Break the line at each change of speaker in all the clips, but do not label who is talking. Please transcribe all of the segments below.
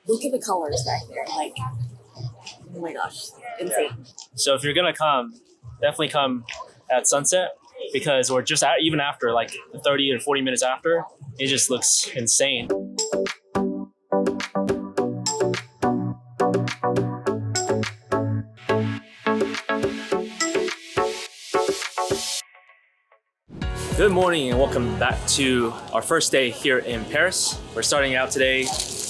Look at the colors back there. Like, oh my gosh, insane.
So if you're gonna come, definitely come at sunset because we're just even after like 30 or 40 minutes after, it just looks insane. Good morning and welcome back to our first day here in Paris. We're starting out today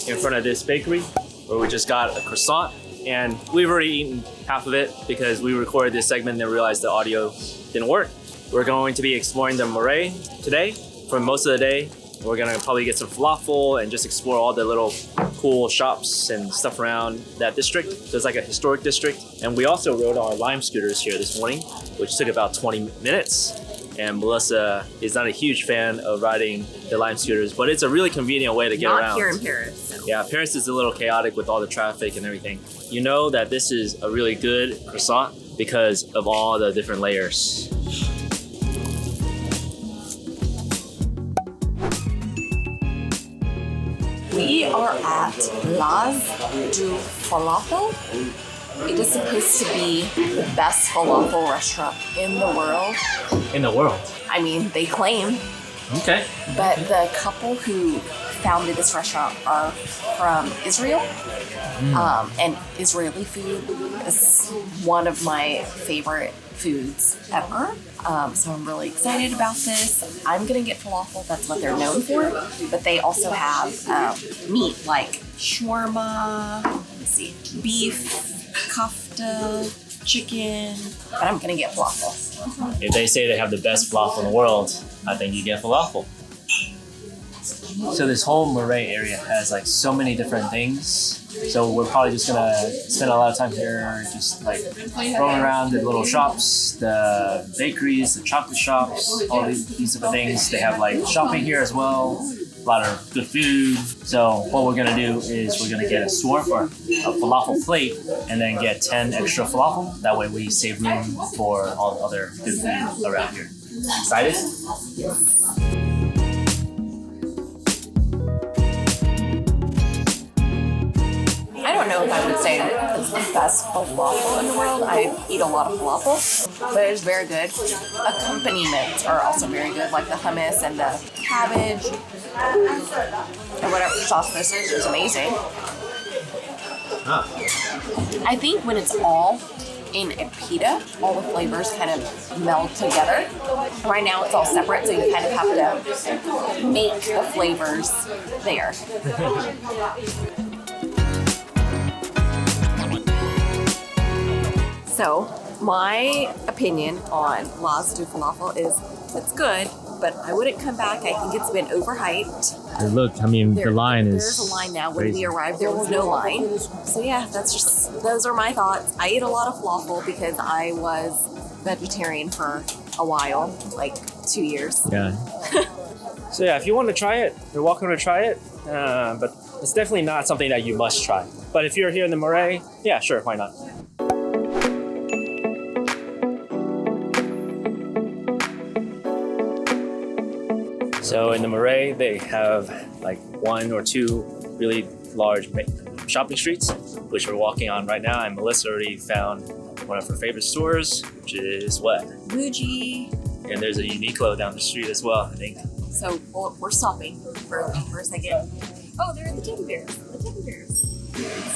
in front of this bakery where we just got a croissant, and we've already eaten half of it because we recorded this segment and realized the audio didn't work. We're going to be exploring the Marais today for most of the day. We're gonna probably get some falafel and just explore all the little cool shops and stuff around that district. So it's like a historic district. And we also rode our Lime scooters here this morning, which took about 20 minutes. And Melissa is not a huge fan of riding the Lime scooters, but it's a really convenient way to get around.
Not here in Paris. So.
Yeah, Paris is a little chaotic with all the traffic and everything. You know that this is a really good croissant because of all the different layers.
We are at Place du Falafel. It is supposed to be the best falafel restaurant in the world.
In the world?
I mean, they claim.
Okay.
But the couple who founded this restaurant are from Israel. And Israeli food is one of my favorite foods ever. So I'm really excited about this. I'm gonna get falafel, that's what they're known for. But they also have meat like shawarma, let's see, beef, kofta, chicken, but I'm gonna get falafel.
If they say they have the best falafel in the world, I think you get falafel. So this whole Marais area has like so many different things. So we're probably just gonna spend a lot of time here, just like roaming around the little shops, the bakeries, the chocolate shops, all these different things. They have like shopping here as well, a lot of good food. So what we're gonna do is we're gonna get a shawarma, a falafel plate, and then get 10 extra falafel. That way we save room for all the other good food around here. Excited?
I don't know if I would say that it's the best falafel in the world. I eat a lot of falafel, but it's very good. Accompaniments are also very good, like the hummus and the cabbage and whatever sauce this is amazing. I think when it's all in a pita, all the flavors kind of meld together. Right now it's all separate, so you kind of have to make the flavors there. So, my opinion on Place du Falafel is it's good, but I wouldn't come back. I think it's been overhyped.
Look, I mean, the line is
There's a line now. When
crazy.
we arrived, there was no line. So yeah, those are my thoughts. I ate a lot of falafel because I was vegetarian for a while, like 2 years.
Yeah. So yeah, if you want to try it, you're welcome to try it. But it's definitely not something that you must try. But if you're here in the Marais, yeah, sure, why not? So in the Marais, they have like 1 or 2 really large shopping streets, which we're walking on right now. And Melissa already found one of her favorite stores, which is what?
Muji.
And there's a Uniqlo down the street as well, I think.
So we're stopping for a second. Oh, there are the teddy bears. The teddy bears.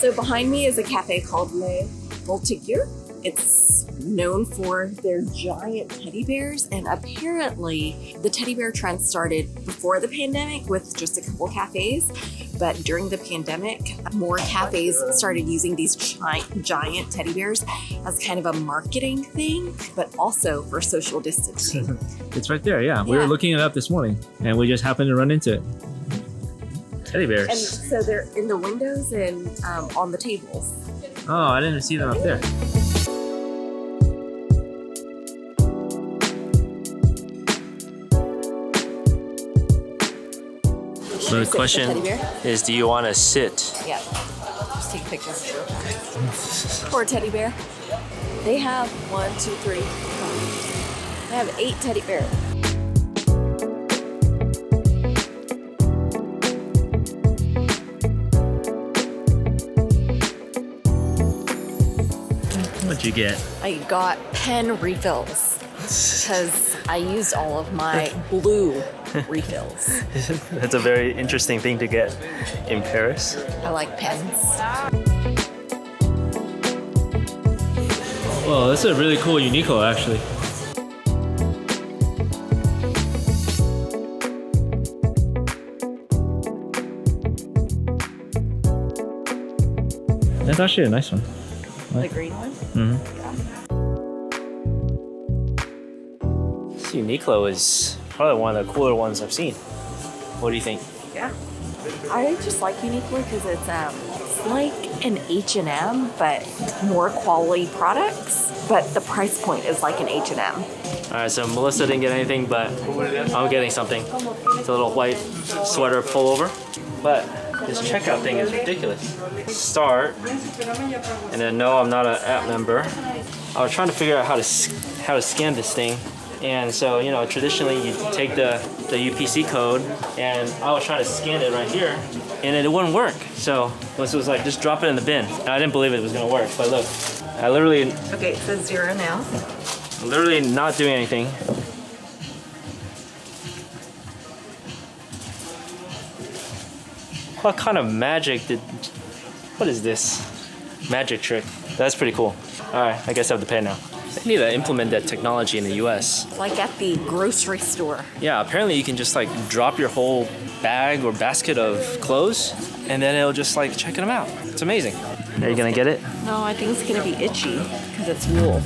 So behind me is a cafe called Le Voltigeur. It's known for their giant teddy bears, and apparently the teddy bear trend started before the pandemic with just a couple cafes, but during the pandemic, more cafes started using these giant teddy bears as kind of a marketing thing, but also for social distancing.
It's right there, yeah. We were looking it up this morning, and we just happened to run into it. Teddy bears.
And so they're in the windows and on the tables.
Oh, I didn't see them up there. So the question is, do you want to sit?
Yeah, just take pictures. Poor teddy bear. They have 1, 2, 3. They have 8 teddy bears.
What'd you get?
I got pen refills because I used all of my blue refills.
That's a very interesting thing to get in Paris.
I like pens.
Well, that's a really cool Uniqlo actually. That's actually a nice one.
The green one?
Mm-hmm. This Uniqlo is probably one of the cooler ones I've seen. What do you think?
Yeah. I just like Uniqlo because it's like an H&M, but more quality products. But the price point is like an H&M.
All right, so Melissa didn't get anything, but I'm getting something. It's a little white sweater pullover. But this checkout thing is ridiculous. Start, and then no, I'm not an app member. I was trying to figure out how to scan this thing. And so, you know, traditionally you take the UPC code, and I was trying to scan it right here, and it wouldn't work. So Melissa was like, just drop it in the bin. And I didn't believe it was gonna work, but look, I literally...
Okay, it says 0 now.
I'm literally not doing anything. What kind of magic did... What is this? Magic trick. That's pretty cool. Alright, I guess I have to pay now. They need to implement that technology in the US.
Like at the grocery store.
Yeah, apparently you can just like drop your whole bag or basket of clothes and then it'll just like check them out. It's amazing. Are you gonna get it?
No, I think it's gonna be itchy because it's wool.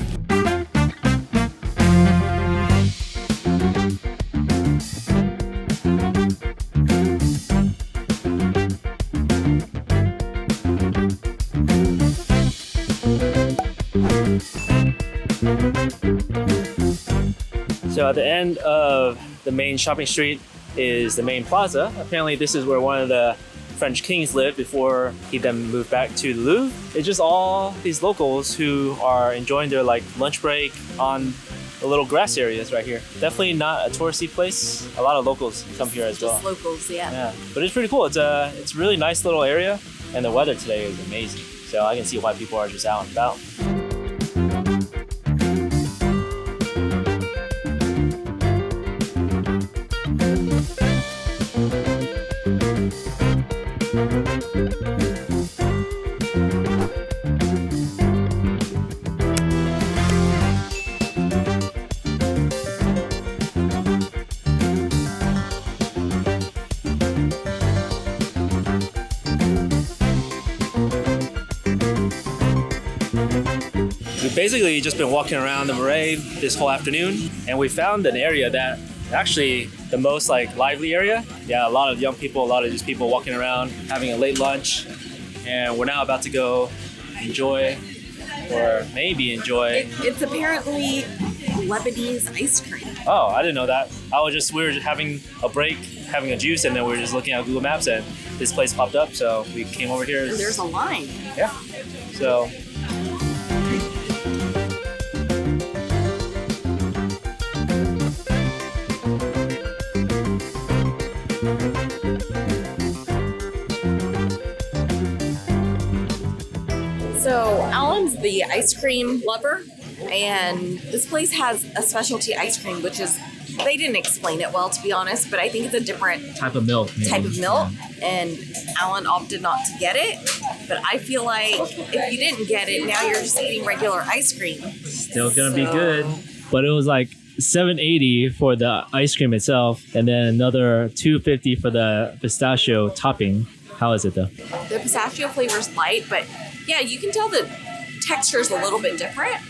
So at the end of the main shopping street is the main plaza. Apparently this is where one of the French kings lived before he then moved back to the Louvre. It's just all these locals who are enjoying their like lunch break on the little grass areas right here. Definitely not a touristy place. A lot of locals come here as well.
Just locals, yeah.
Yeah, but it's pretty cool. It's a really nice little area, and the weather today is amazing. So I can see why people are just out and about. We've basically just been walking around the Marais this whole afternoon, and we found an area that actually the most like lively area. Yeah, a lot of young people, a lot of just people walking around, having a late lunch, and we're now about to go enjoy, or maybe enjoy.
It's apparently Lebanese ice cream.
Oh, I didn't know that. We were just having a break, having a juice, and then we were just looking at Google Maps, and this place popped up, so we came over here.
And there's a line.
Yeah. So.
So Alan's the ice cream lover, and this place has a specialty ice cream, which is, they didn't explain it well, to be honest, but I think it's a different
Type of milk.
And Alan opted not to get it. But I feel like if you didn't get it, now you're just eating regular ice cream.
Still gonna be good. But it was like $7.80 for the ice cream itself, and then another $2.50 for the pistachio topping. How is it though?
The pistachio flavor is light, but yeah, you can tell the texture is a little bit different.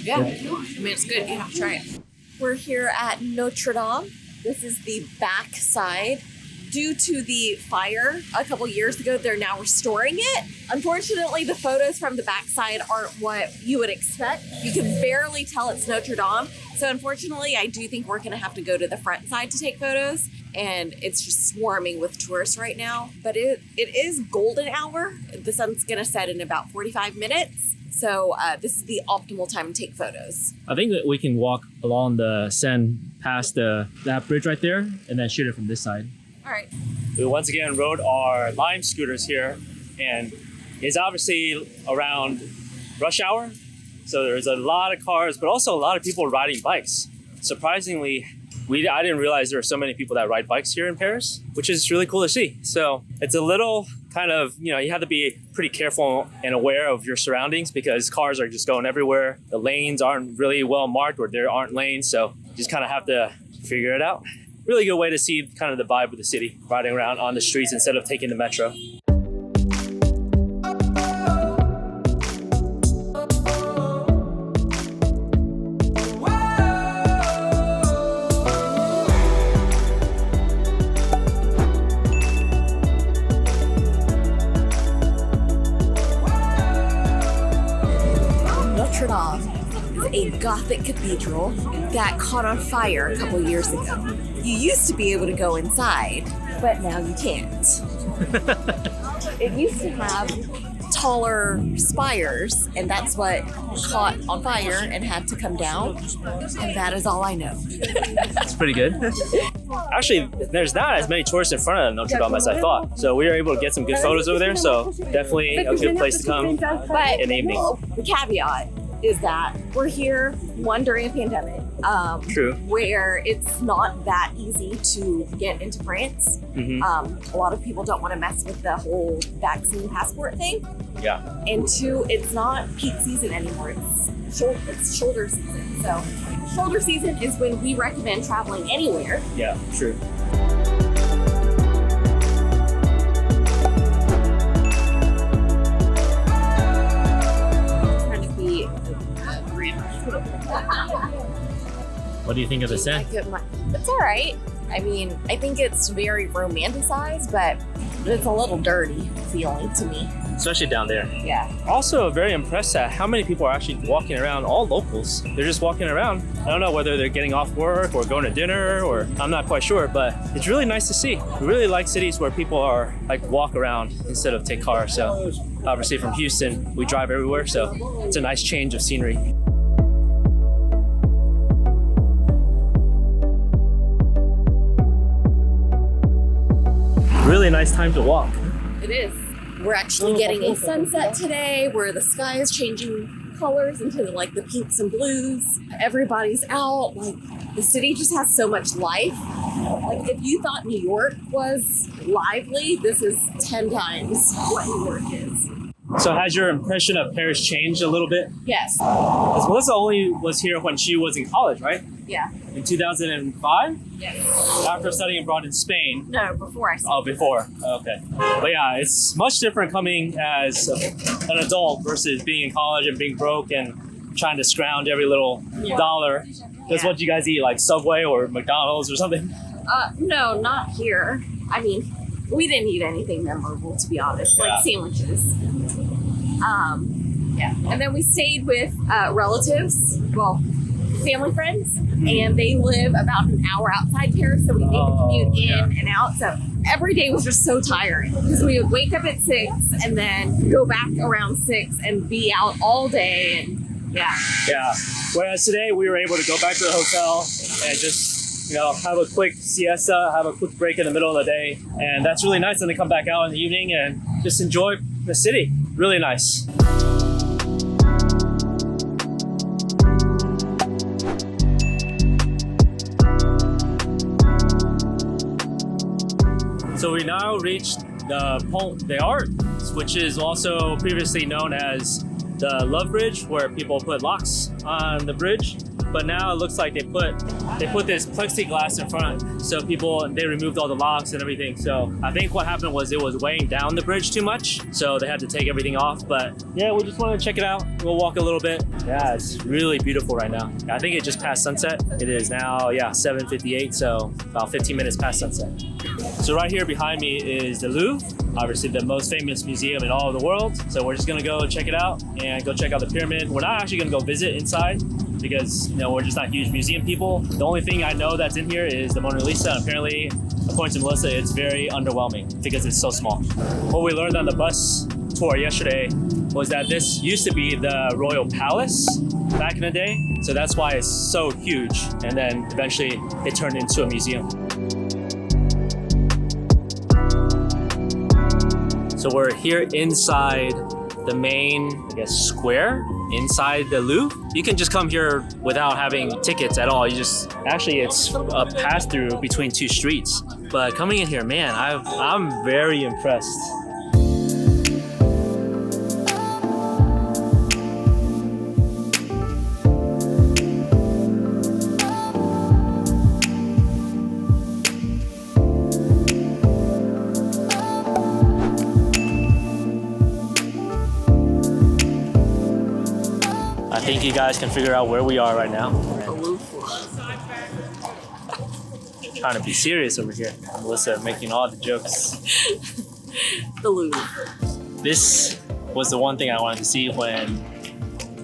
Yeah, I mean, it's good. You have to try it. We're here at Notre-Dame. This is the back side. Due to the fire a couple years ago, they're now restoring it. Unfortunately, the photos from the backside aren't what you would expect. You can barely tell it's Notre-Dame. So unfortunately, I do think we're gonna have to go to the front side to take photos. And it's just swarming with tourists right now. But it is golden hour. The sun's gonna set in about 45 minutes. So this is the optimal time to take photos.
I think that we can walk along the Seine past that bridge right there and then shoot it from this side.
All right.
We once again rode our Lime scooters here, and it's obviously around rush hour. So there's a lot of cars, but also a lot of people riding bikes. Surprisingly, I didn't realize there are so many people that ride bikes here in Paris, which is really cool to see. So it's a little kind of, you have to be pretty careful and aware of your surroundings because cars are just going everywhere. The lanes aren't really well marked, or there aren't lanes. So you just kind of have to figure it out. Really good way to see kind of the vibe of the city, riding around on the streets instead of taking the metro.
Notre-Dame is a Gothic cathedral that caught on fire a couple years ago. You used to be able to go inside, but now you can't. It used to have taller spires, and that's what caught on fire and had to come down. And that is all I know.
It's pretty good. Actually, there's not as many tourists in front of Notre-Dame as I thought. So we were able to get some good photos over there. So definitely a good place to come in the evening.
The caveat is that we're here, one, during a pandemic.
True.
Where it's not that easy to get into France. A lot of people don't want to mess with the whole vaccine passport thing.
Yeah.
And two, it's not peak season anymore. It's shoulder season. So shoulder season is when we recommend traveling anywhere.
Yeah, true. What do you think of the scent?
It's all right. I mean, I think it's very romanticized, but it's a little dirty feeling to me.
Especially down there.
Yeah.
Also very impressed at how many people are actually walking around, all locals. They're just walking around. I don't know whether they're getting off work or going to dinner, or I'm not quite sure, but it's really nice to see. We really like cities where people are like walk around instead of take cars. So obviously from Houston, we drive everywhere. So it's a nice change of scenery. Really nice time to walk.
It is. We're actually getting a sunset today where the sky is changing colors into like the pinks and blues. Everybody's out. Like the city just has so much life. Like if you thought New York was lively, this is 10 times what New York is.
So has your impression of Paris changed a little bit?
Yes.
Because Melissa only was here when she was in college, right?
Yeah.
In 2005?
Yes.
After studying abroad in Spain.
No, before I studied.
Oh, before. Okay. But yeah, it's much different coming as an adult versus being in college and being broke and trying to scrounge every little dollar. That's what you guys eat, like Subway or McDonald's or something?
No, not here. I mean, we didn't eat anything memorable, to be honest. Like sandwiches. Yeah. And then we stayed with relatives, well, family friends, and they live about an hour outside Paris, so we made the commute in and out. So every day was just so tiring because we would wake up at 6 and then go back around 6 and be out all day, and yeah. Whereas
today we were able to go back to the hotel and just have a quick siesta, have a quick break in the middle of the day, and that's really nice. And then come back out in the evening and just enjoy the city. Really nice. So we now reached the Pont des Arts, which is also previously known as the Love Bridge, where people put locks on the bridge. But now it looks like they put this plexiglass in front, so they removed all the locks and everything. So I think what happened was it was weighing down the bridge too much, so they had to take everything off. But yeah, we just want to check it out. We'll walk a little bit. Yeah, it's really beautiful right now. I think it just passed sunset. It is now 7:58, so about 15 minutes past sunset. So right here behind me is the Louvre, obviously the most famous museum in all of the world. So we're just gonna go check it out and go check out the pyramid. We're not actually gonna go visit inside because we're just not huge museum people. The only thing I know that's in here is the Mona Lisa. Apparently, according to Melissa, it's very underwhelming because it's so small. What we learned on the bus tour yesterday was that this used to be the Royal Palace back in the day. So that's why it's so huge. And then eventually it turned into a museum. So we're here inside the main, I guess, square inside the Louvre. You can just come here without having tickets at all. You just, actually it's a pass through between two streets. But coming in here, man, I'm very impressed. I think you guys can figure out where we are right now. Trying to be serious over here. Melissa making all the jokes.
The Louvre.
This was the one thing I wanted to see when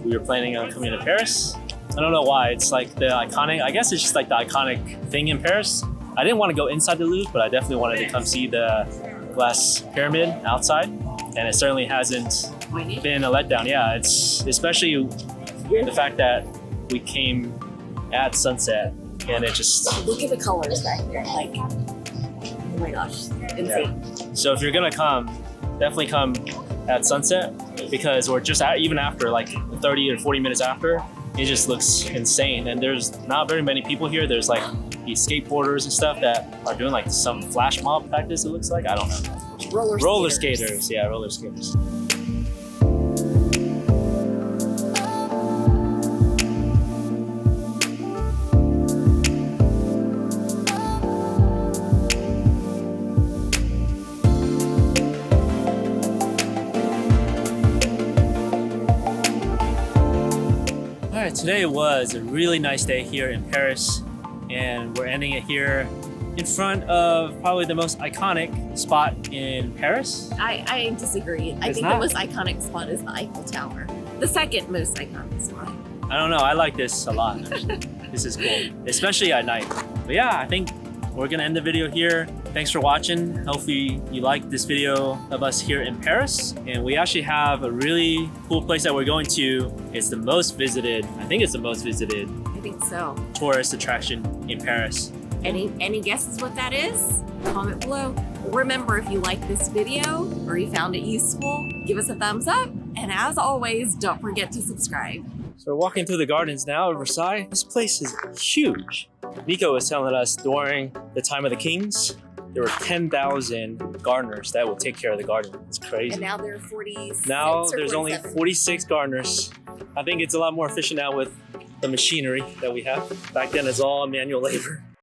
we were planning on coming to Paris. I don't know why. It's like the iconic, I guess it's just like the iconic thing in Paris. I didn't want to go inside the Louvre, but I definitely wanted to come see the glass pyramid outside. And it certainly hasn't been a letdown. Yeah, it's especially the fact that we came at sunset and it just...
Look at the colors back there, like, oh my gosh, insane.
Yeah. So if you're gonna come, definitely come at sunset because we're just even after, like 30 or 40 minutes after, it just looks insane. And there's not very many people here. There's like these skateboarders and stuff that are doing like some flash mob practice, it looks like. I don't know. Roller skaters. Yeah, roller skaters. Today was a really nice day here in Paris, and we're ending it here in front of probably the most iconic spot in Paris.
I disagree. I think the most iconic spot is the Eiffel Tower. The second most iconic spot.
I don't know, I like this a lot, actually. This is cool, especially at night. But yeah, I think we're gonna end the video here. Thanks for watching. Hopefully you liked this video of us here in Paris. And we actually have a really cool place that we're going to. It's the most visited, I think it's the most visited.
I think so.
Tourist attraction in Paris.
Any guesses what that is? Comment below. Remember, if you like this video or you found it useful, give us a thumbs up. And as always, don't forget to subscribe.
So we're walking through the gardens now of Versailles. This place is huge. Nico was telling us during the time of the kings, there were 10,000 gardeners that would take care of the garden. It's crazy.
And now there are 46.
Now there's
47.
only 46 gardeners. I think it's a lot more efficient now with the machinery that we have. Back then it's all manual labor.